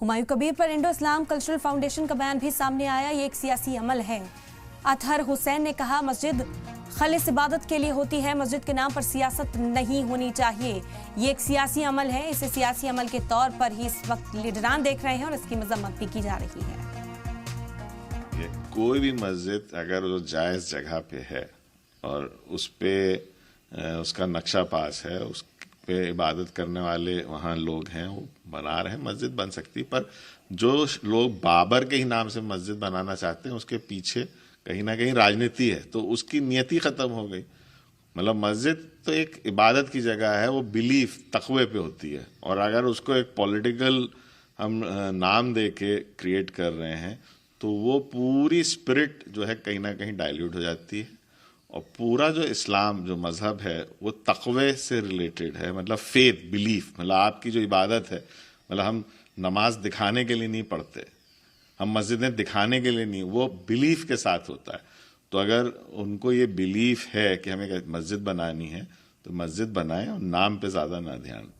हुमायूं कबीर पर इंडो इस्लाम cultural foundation का बयान भी सामने आया। ये एक सियासी अमल है। अतहर हुसैन ने कहा, मस्जिद खालिस इबादत के लिए होती है, मस्जिद के नाम पर सियासत नहीं होनी चाहिए। ये एक सियासी अमल है। इसे सियासी अमल के तौर पर ही इस वक्त लीडरान देख रहे हैं और इसकी मजम्मत भी की जा रही है। कोई भी मस्जिद अगर वो जायज़ जगह पे है और उस पे उसका नक्शा पास है, उस पे इबादत करने वाले वहाँ लोग हैं, वो बना रहे हैं, मस्जिद बन सकती। पर जो लोग बाबर के ही नाम से मस्जिद बनाना चाहते हैं, उसके पीछे कहीं ना कहीं राजनीति है, तो उसकी नियति ख़त्म हो गई। मतलब मस्जिद तो एक इबादत की जगह है, वो बिलीफ तक़वे पे होती है, और अगर उसको एक पॉलिटिकल हम नाम दे के क्रिएट कर रहे हैं तो वो पूरी स्पिरिट जो है कहीं ना कहीं डाइल्यूट हो जाती है। और पूरा जो इस्लाम जो मज़हब है वो तक़वे से रिलेटेड है, मतलब फेथ, बिलीफ, मतलब आपकी जो इबादत है, मतलब हम नमाज दिखाने के लिए नहीं पढ़ते, हम मस्जिदें दिखाने के लिए नहीं, वो बिलीफ के साथ होता है। तो अगर उनको ये बिलीफ है कि हमें मस्जिद बनानी है तो मस्जिद बनाएं और नाम पे ज़्यादा ना ध्यान